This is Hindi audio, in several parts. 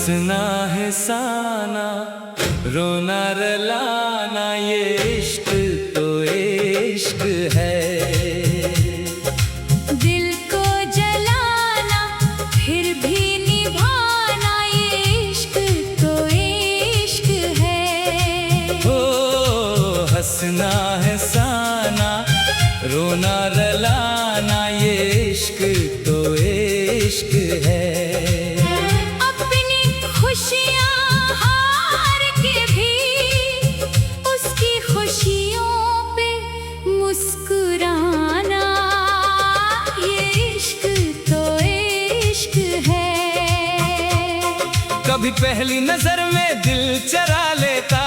हंसना है साना, रोना रलाना, ये इश्क तो इश्क है। दिल को जलाना फिर भी निभाना, ये इश्क तो इश्क है। ओ हंसना है साना, रोना रलाना, ये इश्क तो इश्क है। मुस्कुराना, ये इश्क तो इश्क है। कभी पहली नजर में दिल चरा लेता,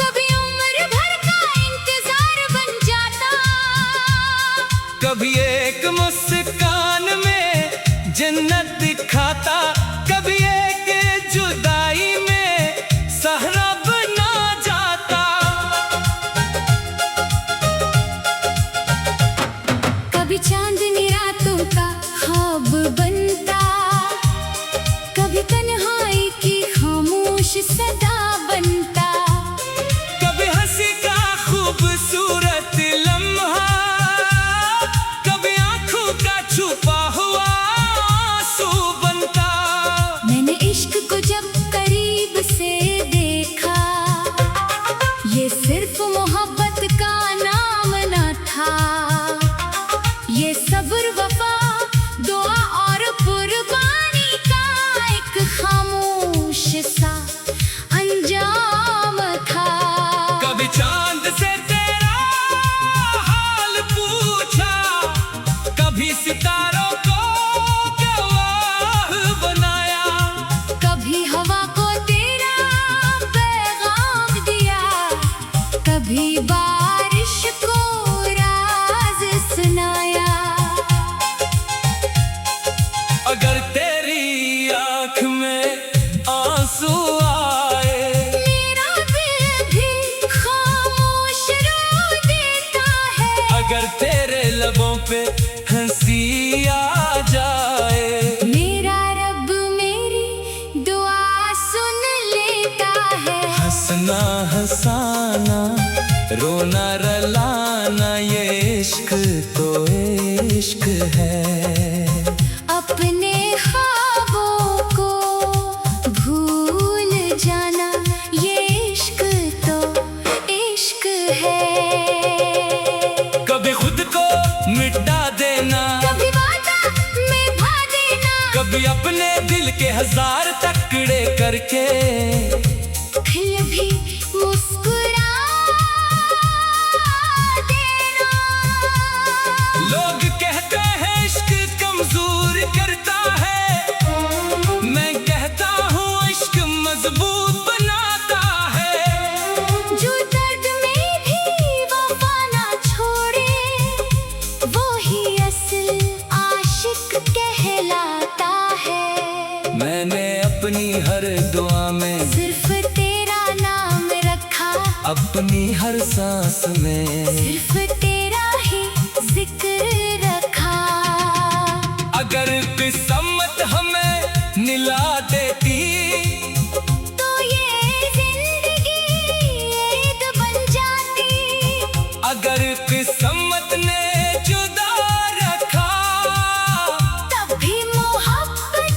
कभी उम्र भर का इंतजार बन जाता, कभी एक मुस्कान में जन्नत दिखाता, कभी एक जुदाई में सहरा बना जाता। कभी चांदनी रातों का ख्वाब बनता, कभी तन्हाई की खामोश सदा बनता, कभी हंसी का खूबसूरत लम्हा, कभी आंखों का छुपा हुआ आंसू बनता। मैंने इश्क को जब करीब से देखा, ये सिर्फ मोहब्बत का नाम न था, ये सब्र, वफा, दुआ और कुर्बानी का एक खामोश सा अंजाम था। कभी चांद से तेरा हाल पूछा, कभी सितारों को गवाह बनाया, कभी हवा को तेरा पैगाम दिया, कभी बारिश को राज सुनाया। अगर तेरी आँख में आंसू आए, मेरा दिल भी खामोश रो देता है। अगर तेरे लबों पे हंसी आ जाए, मेरा रब मेरी दुआ सुन लेता है। हंसना हंसाना, रोना रलाना, ये इश्क तो इश्क है। अपने ख्वाबों को भूल जाना, ये इश्क तो इश्क है। कभी खुद को मिटा देना, कभी वादा निभा देना, कभी अपने दिल के हजार टुकड़े करके फिर भी मुस्कुरा देना। लोग कहते हैं इश्क कमजोर करता है, मैं कहता हूँ इश्क मजबूत बनाता है। जो दर्द में भी वफा ना छोड़े, वो ही असल आशिक कहलाता है। मैंने अपनी हर दुआ में सिर्फ तेरा नाम रखा, अपनी हर सांस में सिर्फ तेरा ही जिक्र रखा। अगर किस्मत हमें मिला देती, तो ये जिंदगी ईद बन जाती। अगर किस्मत ने जुदा रखा, तब भी मोहब्बत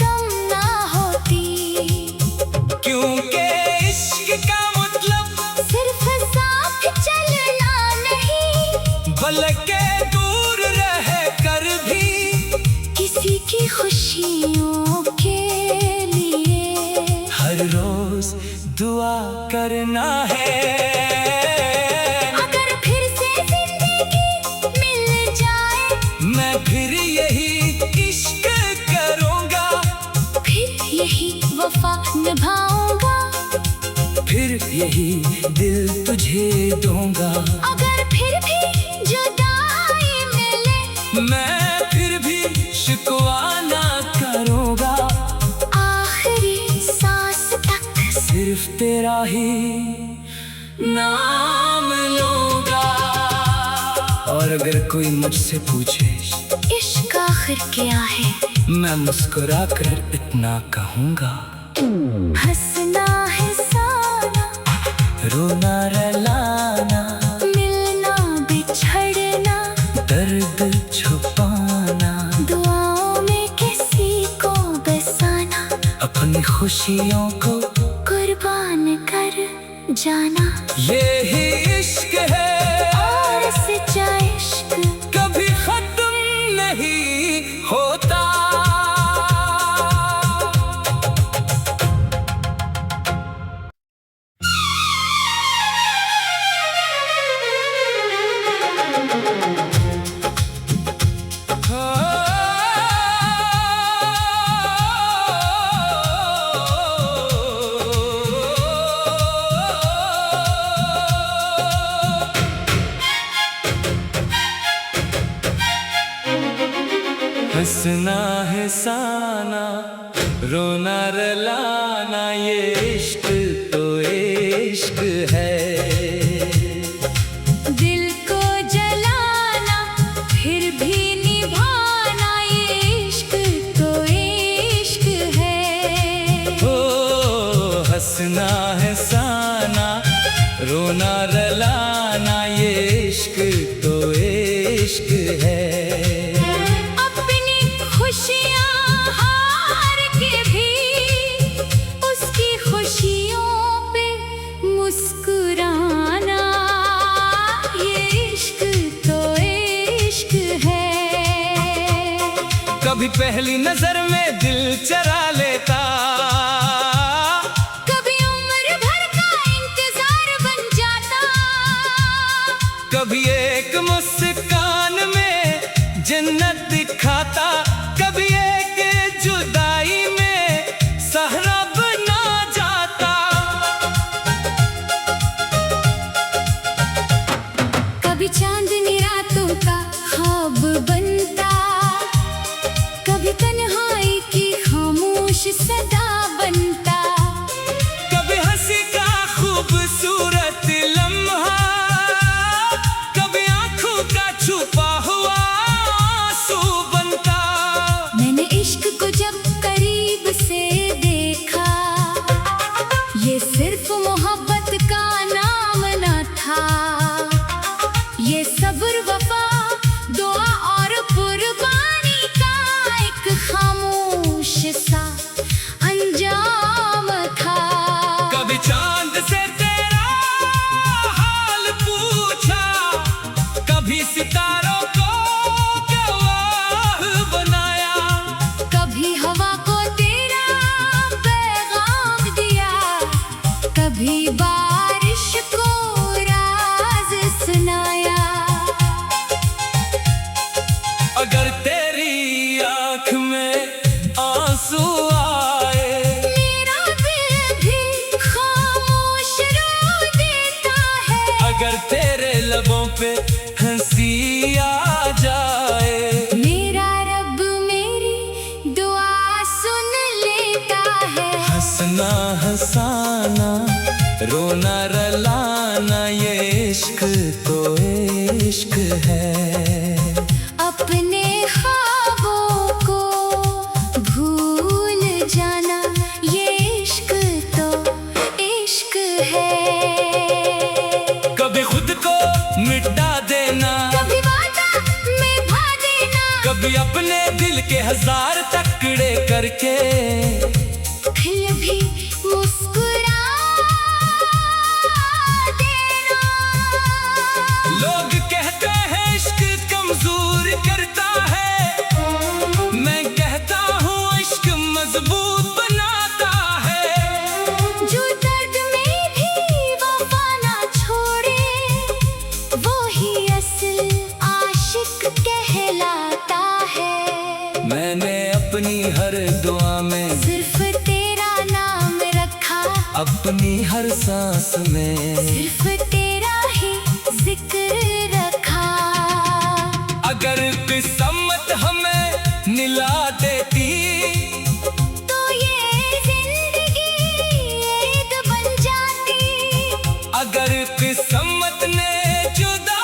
कम ना होती, क्योंकि इश्क का मतलब सिर्फ साथ चलना नहीं, बल्कि दूर रह कर भी किसी की खुशियों के लिए हर रोज दुआ करना है। अगर फिर से जिंदगी मिल जाए, मैं फिर यही इश्क करूँगा, फिर यही वफा निभाऊंगा, फिर यही दिल तुझे दूंगा। अगर फिर भी जुदाई मिले, मैं फिर भी शिकवा ना करूँगा, आखिरी सांस तक सिर्फ तेरा ही नाम लूँगा। और अगर कोई मुझसे पूछे इश्क आखिर क्या है, मैं मुस्कुरा कर इतना कहूँगा, हंसना है साना, रोना रुलाना, मिलना बिछड़ना, दर्द छुपाना, दुआओं में किसी को बसाना, अपनी खुशियों को कुर्बान कर जाना। ये ही इश्क है और सच्चा इश्क कभी खत्म नहीं होता। हंसना है साना, रोना रुलाना, ये इश्क तो इश्क है। दिल को जलाना फिर भी निभाना, ये इश्क तो इश्क है। ओ हंसना है साना, रोना रुलाना, ये इश्क तो इश्क है। खुशियाँ हार के भी उसकी खुशियों पे मुस्कुराना, ये इश्क तो इश्क है। कभी पहली नजर में दिल चरा लेता, कभी उम्र भर का इंतजार बन जाता, कभी एक मुस्कान में जन्नत दिखाता, कभी एक जुदाई में सहरा बना जाता। कभी चांदनी रातों का ख्वाब बनता, कभी तन्हाई की खामोश सदा बनता, कभी हंसी का खूबसूरत लम्हा, कभी आंखों का छुपा हुआ आंसू बनता। मैंने इश्क को जब करीब से देखा, ये सिर्फ मोहब्बत का नाम न था, ये सब्र वफा दुआ और कुर्बानी का एक खामोश सा अंजाम था। कभी चांद से तेरा हाल पूछा, कभी सितारों को गवाह बनाया, कभी हवा को तेरा पैगाम दिया, कभी बारिश को राज सुनाया। अगर तेरी आँख में आंसू आए, मेरा दिल भी खामोश रो देता है। अगर तेरे लबों पे हंसी आ जाए, मेरा रब मेरी दुआ सुन लेता है। हंसना हंसाना, रोना रुलाना, ये इश्क तो इश्क है। अपने ख्वाबों को भूल जाना, ये इश्क तो इश्क है। कभी खुद को मिटा देना, कभी वादा निभा देना, कभी अपने दिल के हजार टुकड़े करके फिर भी मुस्कुरा देना। लोग कहते हैं इश्क कमजोर करता है, मैं कहता हूँ इश्क मजबूत बनाता है। जो दर्द में भी वफा ना छोड़े, वो ही असल आशिक कहलाता है। मैंने अपनी हर दुआ में सिर्फ तेरा नाम रखा, अपनी हर सांस में सिर्फ तेरा ही जिक्र रखा। अगर किस्मत हमें मिला देती, तो ये जिंदगी ईद बन जाती। अगर किस्मत ने जुदा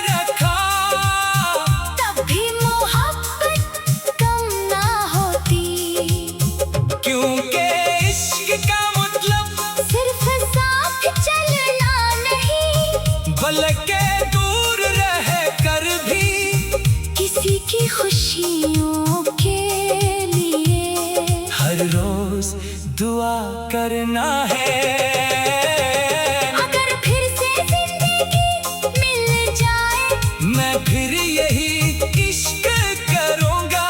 रखा, तब भी मोहब्बत कम ना होती। फलक के दूर रह कर भी किसी की खुशियों के लिए हर रोज दुआ करना है। अगर फिर से जिंदगी मिल जाए मैं फिर यही इश्क करूँगा,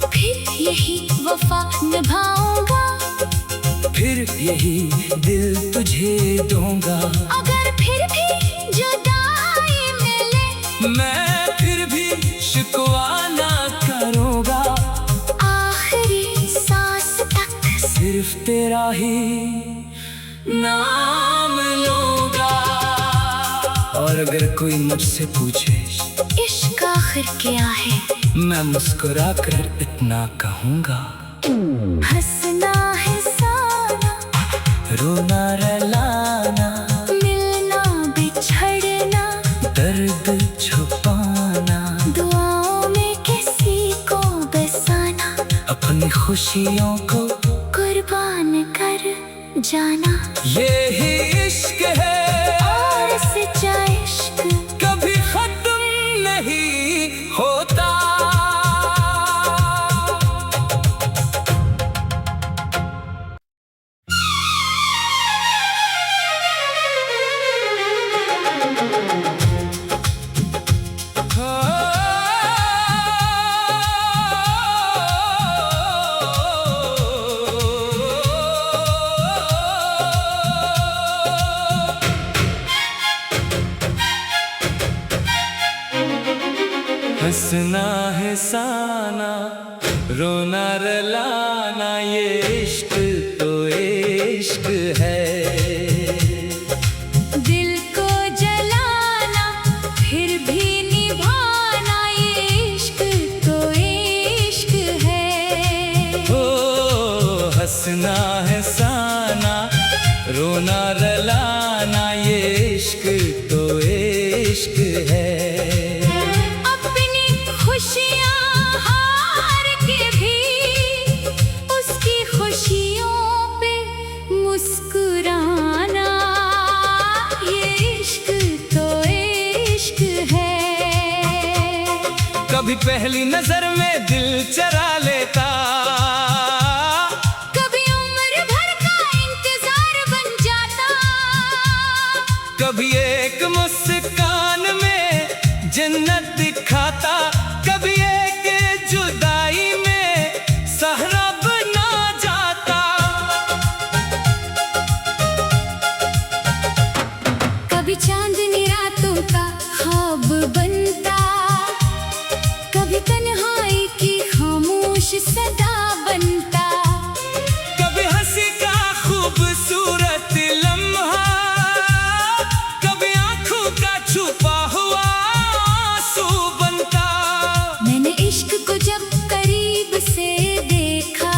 फिर यही वफा निभाऊंगा, फिर यही दिल तुझे दूंगा। अगर फिर भी जुदाई मिले मैं फिर भी शिकवा ना करूँगा, आखिरी सांस तक सिर्फ तेरा ही नाम लूँगा। और अगर कोई मुझसे पूछे इश्क आखिर क्या है, मैं मुस्कुरा कर इतना कहूँगा, हंसना है साना, रोना रुलाना, मिलना बिछड़ना, दर्द छुपाना, दुआओं में किसी को बसाना, अपनी खुशियों को कुर्बान कर जाना। ये ही इश्क है और सच्चा इश्क कभी खत्म नहीं होता। हंसना है साना, रोना रुलाना, ये इश्क तो इश्क है। दिल को जलाना फिर भी निभाना, ये इश्क तो इश्क है। ओ हंसना है साना, रोना रुलाना, ये इश्क तो इश्क है। अपनी खुशियाँ हार के भी उसकी खुशियों पे मुस्कुराना, ये इश्क तो इश्क है। कभी पहली नजर में दिल चरा लेता, कभी उम्र भर का इंतजार बन जाता, कभी एक मुस्कान में जन्नत दिखाता, कभी एक जुदाई में सहरा बना जाता। कभी चांदनी रातों का ख्वाब बनता, कभी तन्हाई की खामोश सदा बनता, कभी हंसी का खूबसूरत लम्हा, कभी आंखों का छुपा हुआ आंसू बनता। मैंने इश्क को जब करीब से देखा,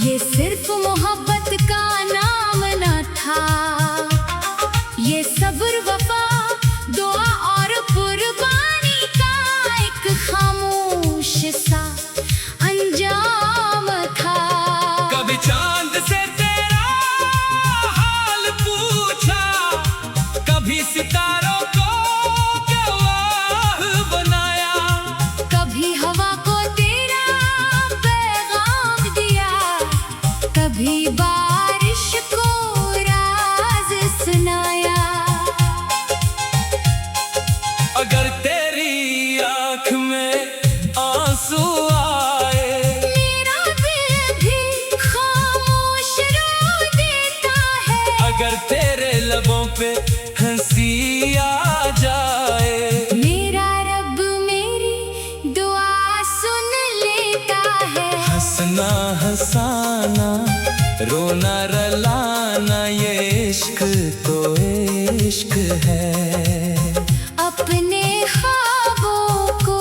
ये सिर्फ मोहब्बत का नाम न था, ये सब्र वफा दुआ और कुर्बानी का एक खामोश सा अंजाम था। कभी चांद से तेरा हाल पूछा, कभी सितारों को गवाह बनाया, कभी हवा को तेरा पैगाम दिया, कभी बारिश को राज सुनाया। अगर तेरी आँख में आंसू आए, मेरा दिल भी खामोश रो देता है, अगर तेरे लबों पे हंसी आ जाए, मेरा रब मेरी दुआ सुन लेता है। हंसना हंसाना, रोना रुलाना, ये इश्क तो इश्क है। अपने ख्वाबों को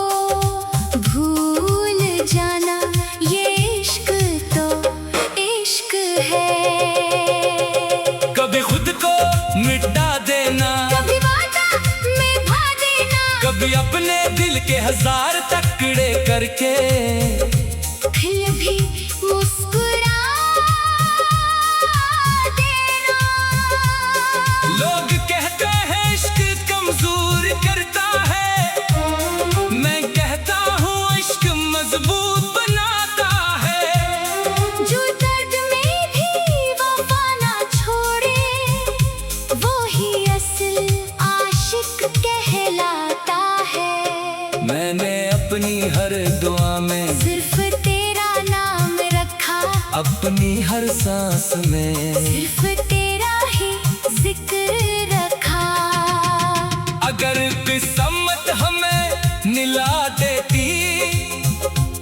भूल जाना, ये इश्क तो इश्क है। कभी खुद को मिटा देना, कभी वादा निभा देना, कभी अपने दिल के हजार टुकड़े करके फिर भी मुस्कुरा देना। लोग कहते हैं दुआ में सिर्फ तेरा नाम रखा, अपनी हर सांस में सिर्फ तेरा ही जिक्र रखा। अगर किस्मत हमें मिला देती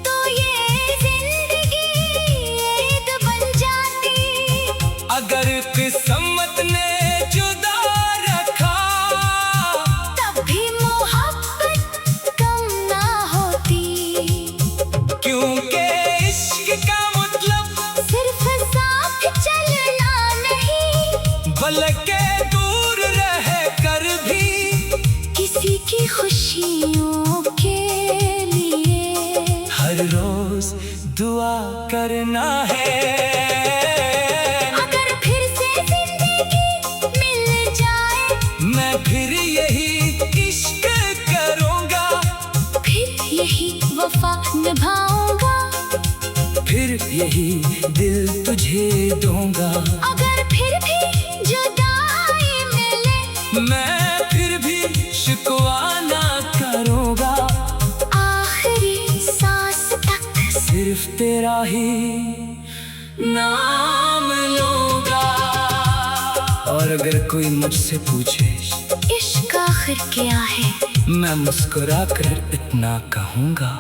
तो ये जिंदगी ईद बन जाती। अगर किस्मत ने जुदा रखा तब भी मोहब्बत कम ना होती। क्योंकि इश्क का मतलब सिर्फ साथ चलना नहीं, बल्कि दूर रह कर भी किसी की खुशियों के लिए हर रोज दुआ करना है। अगर फिर से जिंदगी मिल जाए, मैं फिर यही इश्क करूँगा, फिर यही वफा निभाऊंगा। फिर यही दिल तुझे दूंगा। अगर फिर भी जुदाई मिले, मैं फिर भी शिकवा ना करूँगा, आखिरी सांस तक सिर्फ तेरा ही नाम लूँगा। और अगर कोई मुझसे पूछे इश्क आखिर क्या है, मैं मुस्कुरा कर इतना कहूँगा,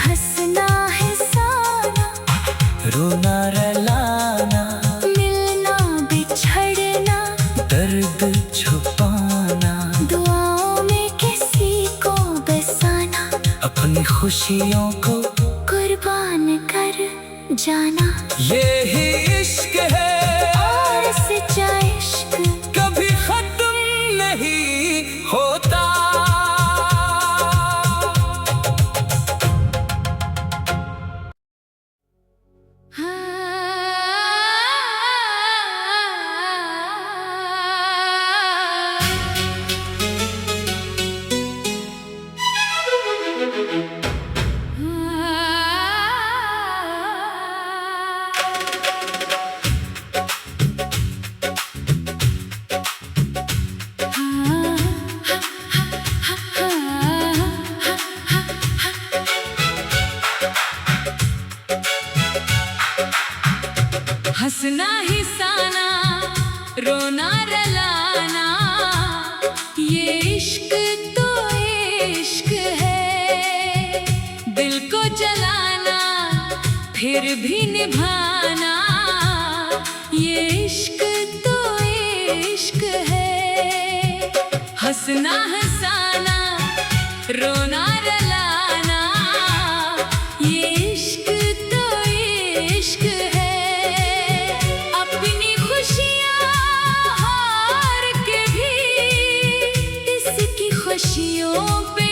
हंसना है साना, रोना रुलाना, मिलना बिछड़ना, दर्द छुपाना, दुआओं में किसी को बसाना, अपनी खुशियों को कुर्बान कर जाना। यही इश्क है, और सच्चा इश्क कभी खत्म नहीं होता। हंसना ही साना, रोना रलाना, ये इश्क तो इश्क है। दिल को जलाना फिर भी निभाना, ये इश्क तो इश्क है। हंसना हंसाना, रोना रलाना, ये इश्क तो इश्क है। अपनी खुशियाँ हार के भी इसकी खुशियों पे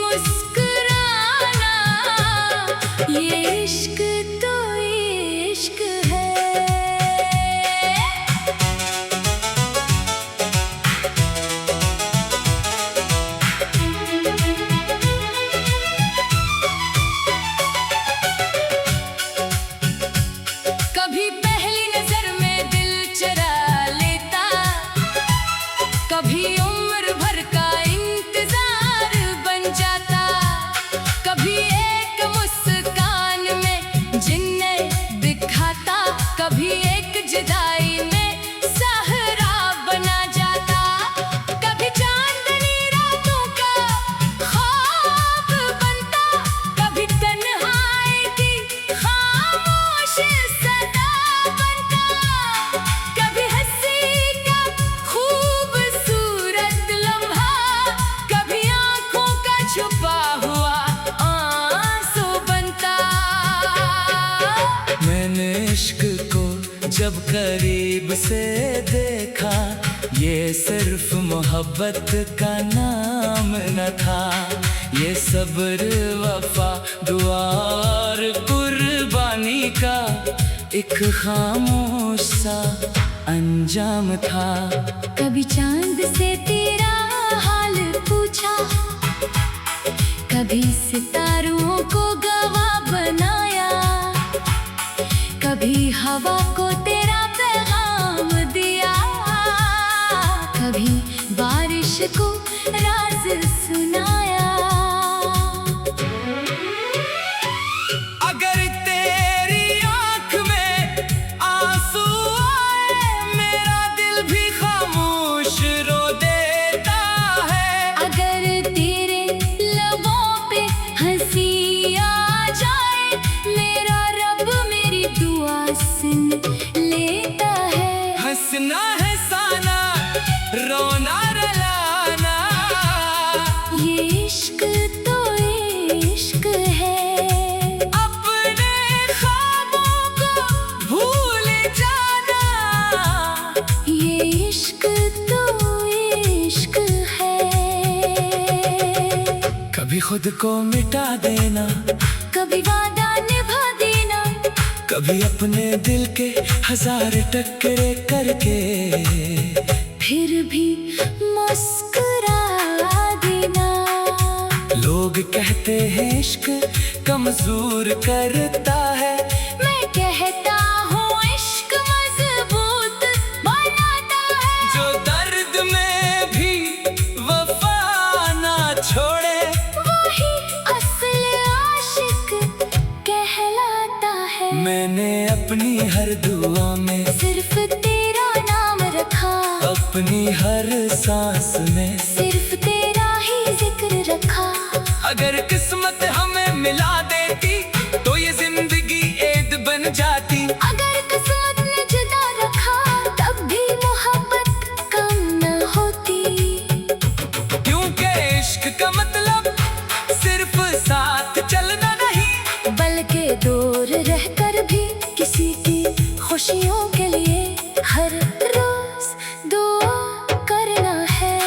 मुस्कुराना, ये इश्क तो इश्क है। कभी पहली नजर में दिल चुरा लेता, कभी उम्र भर का इंतजार बन जाता, कभी एक मुस्कान में जिन्ने दिखाता, कभी एक जुदाई में सहारा बना जाता, कभी चांदनी रातों का ख्वाब बनता, कभी तन्हाई की खामोश सदा बनता, कभी हंसी का खूबसूरत लम्हा, कभी आंखों का छुपा हुआ आंसू बनता। मैंने इश्क को जब करीब से देखा, ये सिर्फ मोहब्बत का नाम न था, ये सब्र वफा दुआ और कुर्बानी का एक खामोश सा अंजाम था। कभी चांद से तेरा हाल पूछा, कभी सितारों को गवाह बनाया, कभी हवा को तेरा पैगाम दिया, कभी बारिश को राज सुनाया। रोना रुलाना। ये इश्क तो इश्क है, अपने ख्वाबों को भूल जाना। ये इश्क तो इश्क है। कभी खुद को मिटा देना, कभी वादा निभा देना, कभी अपने दिल के हजार टकरे करके फिर भी मुस्कुरा देना। लोग कहते हैं इश्क कमजोर करता है, मैं कहता हूँ इश्क मजबूत बनाता है। जो दर्द में भी वफा ना छोड़े। वही असल आशिक कहलाता है। मैंने अपनी हर दुआ में सिर्फ तेरा नाम रखा, अपनी हर सांस में सिर्फ तेरा ही जिक्र रखा। अगर किस्मत हमें मिला देती तो ये जिंदगी ऐद बन जाती। अगर किस्मत ने जुदा रखा तब भी मोहब्बत कम न होती। क्योंकि इश्क का मतलब सिर्फ साथ चलना नहीं, बल्कि दूर रहकर भी किसी की खुशियों के लिए हर रोज दुआ करना है।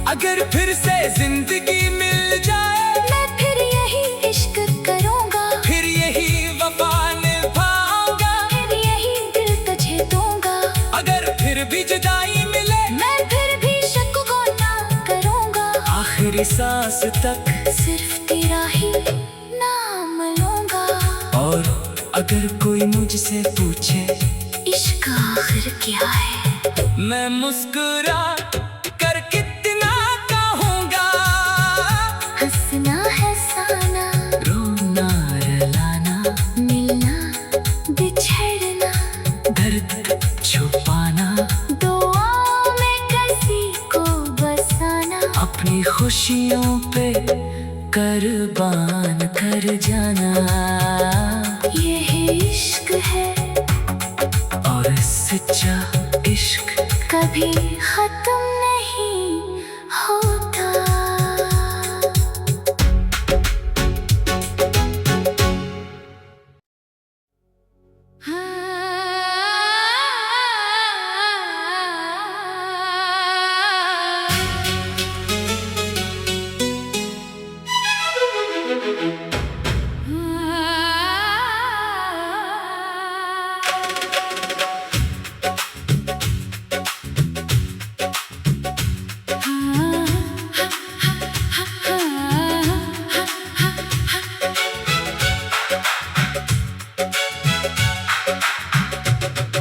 अगर फिर से जिंदगी मिल जाए मैं फिर यही इश्क करूँगा, फिर यही वफा निभाऊंगा। फिर यही दिल तुझे दूंगा। अगर फिर भी जुदाई मिले मैं फिर भी शक को ना करूँगा, आखिरी सांस तक। सिर्फ तेरा ही नाम लूँगा। और अगर कोई मुझसे पूछे इश्क आखिर क्या है, मैं मुस्कुरा कर कितना कहूँगा। हंसना हंसाना, रोना रुलाना, मिलना बिछड़ना, दर्द छुपाना, दुआओं में किसी को बसाना। अपनी खुशियों पे कुर्बान कर जाना। यही इश्क है, और सच्चा इश्क कभी खत्म नहीं होता।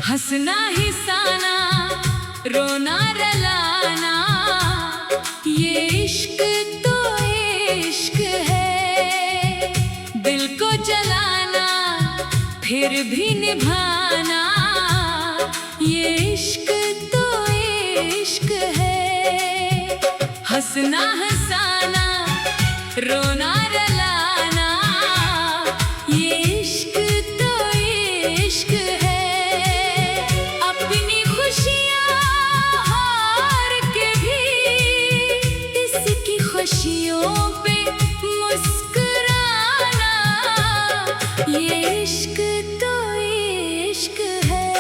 हंसना हिसाना, रोना रुलाना, ये इश्क तो इश्क है। दिल को जलाना फिर भी निभाना, ये इश्क तो इश्क है। हंसना हंसाना, रोना रुलाना, ये इश्क तो इश्क है। अपनी खुशियाँ हार के भी इसकी खुशियों पे मुस्कुराना, ये इश्क तो इश्क है।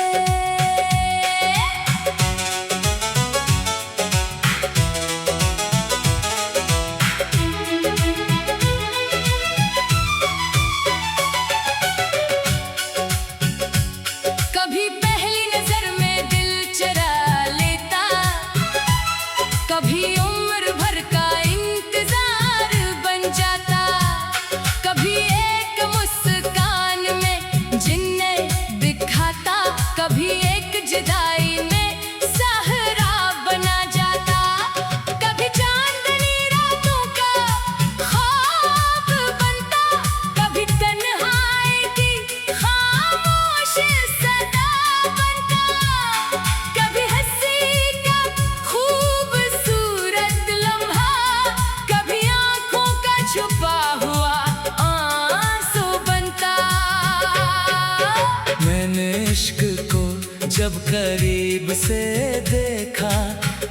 कभी पहली नजर में दिल चुरा लेता, कभी उम्र भर का इंतजार बन जाता, कभी एक मुस्कान में जिन्ने दिखाता, कभी एक जुदाई में सहारा बना जाता, कभी चांदनी रातों का ख्वाब बनता, कभी तन्हाई की खामोश सदा बनता, कभी हंसी का खूबसूरत लम्हा, कभी आंखों का छुपा हुआ आंसू बनता। मैंने इश्क को जब करीब से देखा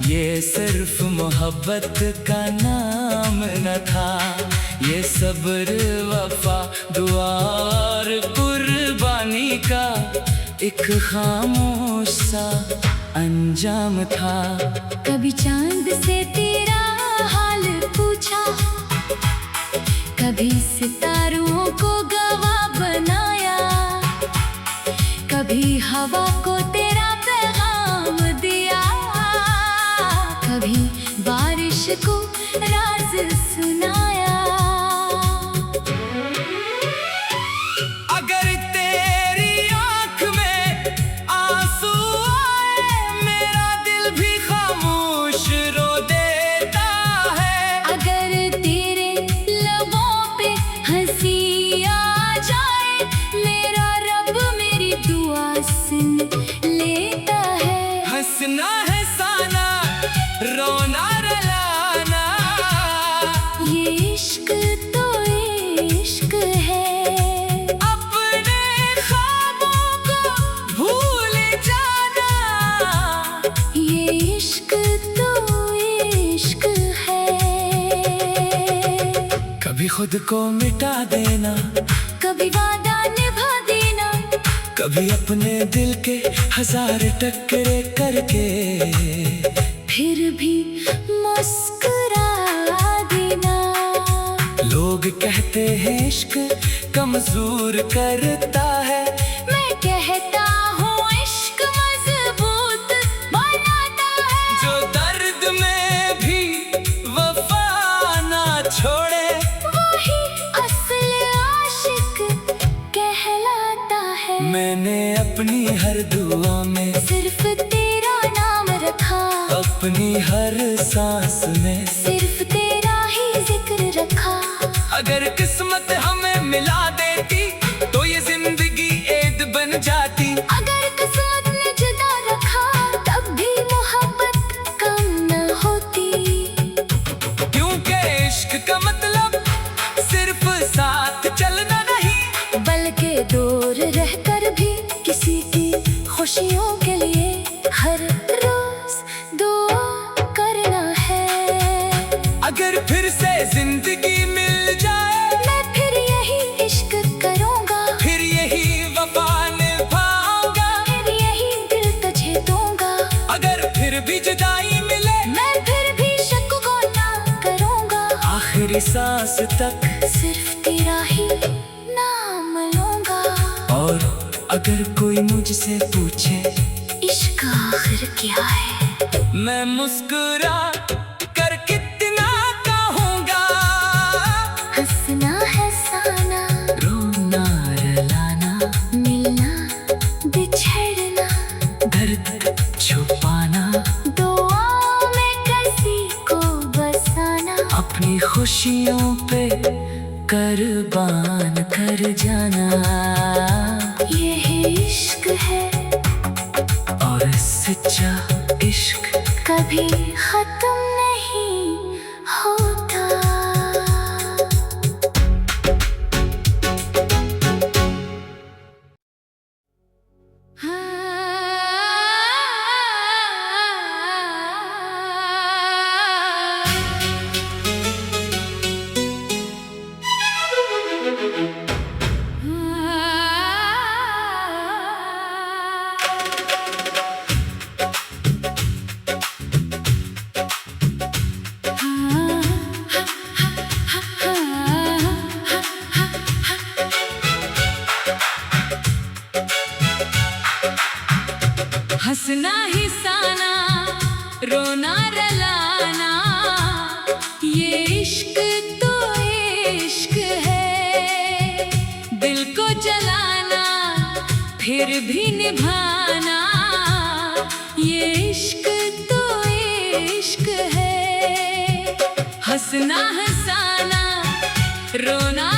ये सिर्फ मोहब्बत का नाम न था, ये सब्र वफा दुआ और कुर्बानी का एक खामोश सा अंजाम था। कभी चांद से तेरा हाल पूछा, कभी सितारों को गवाह बनाया, कभी हवा को तेरा पैगाम दिया, कभी बारिश को राज सुनाया। अगर तेरी आँख में आंसू आए, मेरा दिल भी खामोश रो देता है। अगर तेरे लबों पे हंसी आ जाए, मेरा रब मेरी दुआ सुन लेता है। हंसना है साना, रोना रलाना, ये इश्क तो इश्क है। अपने ख्वाबों को भूल जाना, ये इश्क तो इश्क है। कभी खुद को मिटा देना, कभी वादा निभा देना, कभी अपने दिल के हजार टकरे करके फिर भी मुस्कुरा देना। लोग कहते हैं इश्क कमजोर करता है, मैं कहता हूँ इश्क मजबूत बनाता है। जो दर्द में भी वफा ना छोड़े, वही असल आशिक कहलाता है। मैंने अपनी हर दुआ में सिर्फ तेरा नाम रखा, अपनी हर सांस में सिर्फ तेरा ही जिक्र रखा। अगर किस्मत हमें मिला देती, तो ये जिंदगी ऐद बन जाती। अगर किस्मत ने जुदा रखा, तब भी मोहब्बत कम न होती। क्योंकि इश्क का मतलब सिर्फ साथ चलना नहीं, बल्कि दूर रहकर भी किसी की खुशियों के लिए हर रोज दुआ करना है। अगर फिर से जिंदगी मिल जाए, मैं फिर यही इश्क करूँगा, फिर यही वफा निभाऊंगा, फिर यही दिल तुझे दूंगा। अगर फिर भी जुदाई मिले, मैं फिर भी शक को ना करूँगा, आखिरी सांस तक। सिर्फ तेरा ही नाम लूँगा। और अगर कोई मुझसे पूछे इश्क आखिर क्या है, मैं मुस्कुरा कर कितना कहूँगा। हंसना है साना, रोना रलाना, मिलना बिछड़ना, दर्द छुपाना, दुआओं में किसी को बसाना, अपनी खुशियों पे कुर्बान कर जाना। यही इश्क है। और सच्चा इश्क कभी खत्म नहीं होता। हंसना ही साना, रोना रलाना, ये इश्क तो इश्क है। दिल को जलाना, फिर भी निभाना, ये इश्क तो इश्क है। हंसना हंसाना, रोना